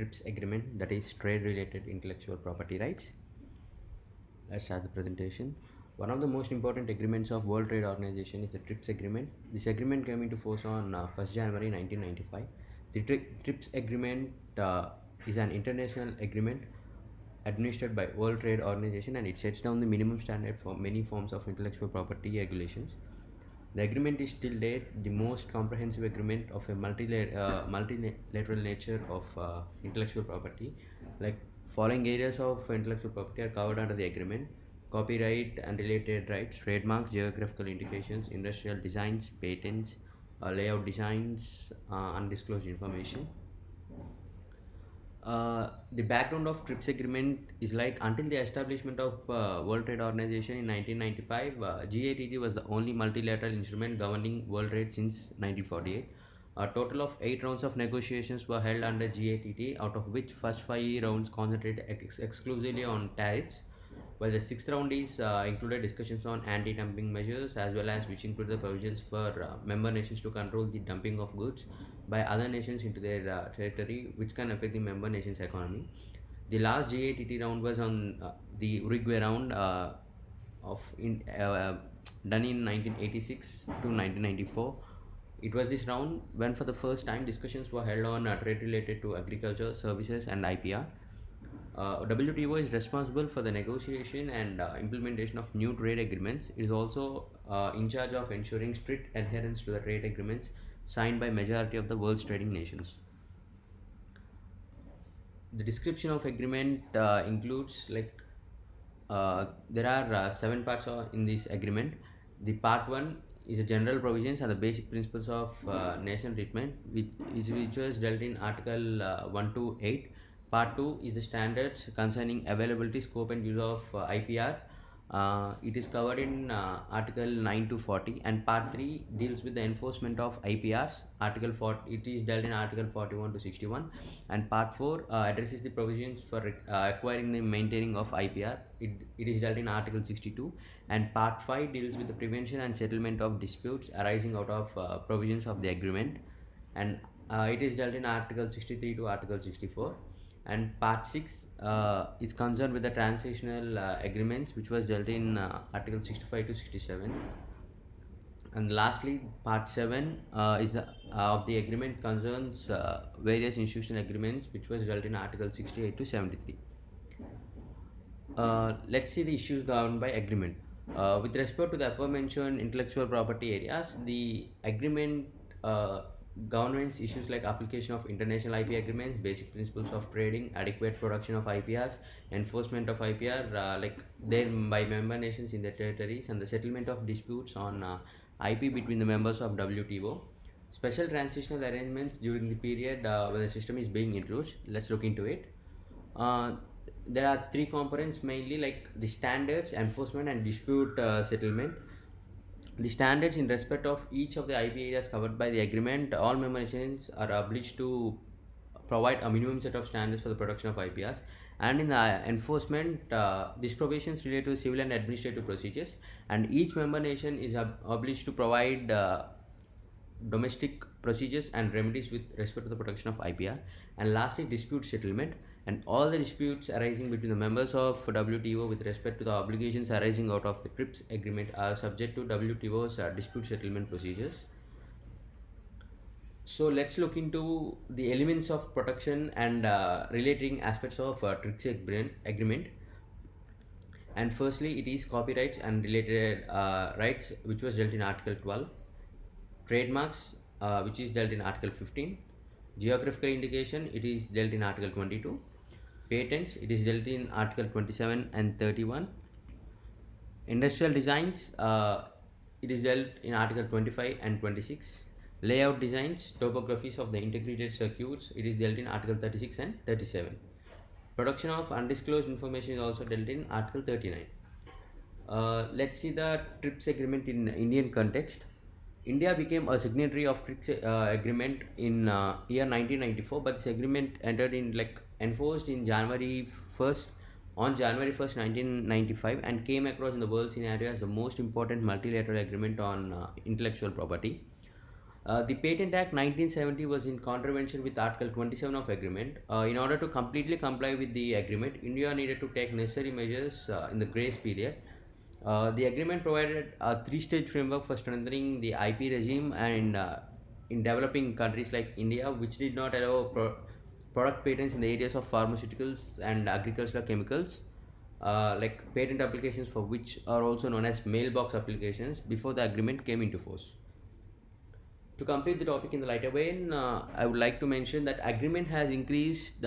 TRIPS agreement, that is trade related intellectual property rights. Let's start the presentation. One of the most important agreements of World Trade Organization is the TRIPS agreement. This agreement came into force on 1st January 1995. The TRIPS agreement is an international agreement administered by World Trade Organization, and it sets down the minimum standard for many forms of intellectual property regulations. The agreement is till date the most comprehensive agreement of a multilateral nature of intellectual property. Like, following areas of intellectual property are covered under the agreement: copyright and related rights, trademarks, geographical indications, industrial designs, patents, layout designs, undisclosed information. The background of TRIPS agreement is like, until the establishment of World Trade Organization in 1995, GATT was the only multilateral instrument governing world trade since 1948. A total of 8 rounds of negotiations were held under GATT, out of which first 5 rounds concentrated exclusively on tariffs, while the 6th round is included discussions on anti-dumping measures, as well as which included the provisions for member nations to control the dumping of goods by other nations into their territory, which can affect the member nations' economy. The last GATT round was on the Uruguay round done in 1986 to 1994. It was this round when, for the first time, discussions were held on trade related to agriculture, services, and IPR. WTO is responsible for the negotiation and implementation of new trade agreements. It is also in charge of ensuring strict adherence to the trade agreements signed by majority of the world's trading nations. The description of agreement includes, like, there are 7 parts in this agreement. The part 1 is the general provisions and the basic principles of national treatment, which was dealt in Article 1 to 8. Part 2 is the standards concerning availability, scope, and use of IPR. It is covered in Article 9 to 40, and Part 3 deals with the enforcement of IPRs. Article 40, it is dealt in Article 41 to 61, and Part 4 addresses the provisions for acquiring the maintaining of IPR. It is dealt in Article 62, and Part 5 deals with the prevention and settlement of disputes arising out of provisions of the agreement, and it is dealt in Article 63 to Article 64. And Part 6 is concerned with the transitional agreements, which was dealt in Article 65 to 67. And lastly, Part 7 is of the agreement concerns various institutional agreements, which was dealt in Article 68 to 73. Let's see the issues governed by agreement. With respect to the aforementioned intellectual property areas, the agreement governance issues like application of international IP agreements, basic principles of trading, adequate production of IPRs, enforcement of IPR then by member nations in their territories, and the settlement of disputes on IP between the members of WTO. Special transitional arrangements during the period when the system is being introduced. Let's look into it. There are 3 components mainly, like the standards, enforcement, and dispute settlement. The standards in respect of each of the IP areas covered by the agreement, all member nations are obliged to provide a minimum set of standards for the production of IPRs. And in the enforcement, these provisions relate to civil and administrative procedures, and each member nation is obliged to provide domestic procedures and remedies with respect to the protection of IPR. And lastly, dispute settlement, and all the disputes arising between the members of WTO with respect to the obligations arising out of the TRIPS agreement are subject to WTO's dispute settlement procedures. So let's look into the elements of protection and relating aspects of TRIPS agreement. And firstly, it is copyrights and related rights, which was dealt in Article 12. Trademarks, which is dealt in Article 15. Geographical indication, it is dealt in Article 22. Patents, it is dealt in Article 27 and 31. Industrial designs, it is dealt in Article 25 and 26. Layout designs, topographies of the integrated circuits, it is dealt in Article 36 and 37. Production of undisclosed information is also dealt in Article 39. Let's see the TRIPS agreement in Indian context. India became a signatory of TRIPS agreement in year 1994, but this agreement enforced in January 1st, 1995, and came across in the world scenario as the most important multilateral agreement on intellectual property. The Patent Act 1970 was in contravention with Article 27 of Agreement. In order to completely comply with the agreement, India needed to take necessary measures in the grace period. The agreement provided a three-stage framework for strengthening the IP regime and in developing countries like India, which did not allow product patents in the areas of pharmaceuticals and agricultural chemicals, like patent applications for which are also known as mailbox applications before the agreement came into force. To complete the topic in the lighter vein, I would like to mention that agreement has increased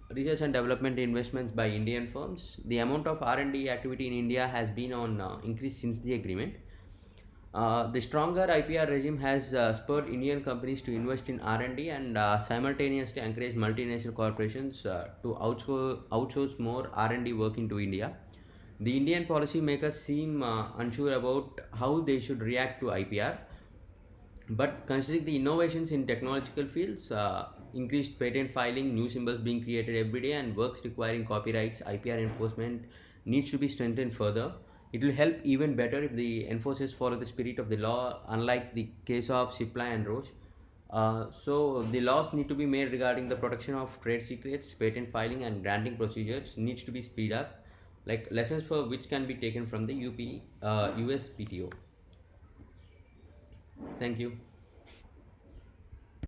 research and development investments by Indian firms. The amount of R&D activity in India has been on increase since the agreement. The stronger IPR regime has spurred Indian companies to invest in R&D and simultaneously encourage multinational corporations to outsource more R&D work into India. The Indian policymakers seem unsure about how they should react to IPR, but considering the innovations in technological fields, increased patent filing, new symbols being created every day, and works requiring copyrights, IPR enforcement needs to be strengthened further. It will help even better if the enforcers follow the spirit of the law, unlike the case of Cipla and Roche. So the laws need to be made regarding the protection of trade secrets, patent filing, and granting procedures needs to be speed up, like lessons for which can be taken from the USPTO. Thank you.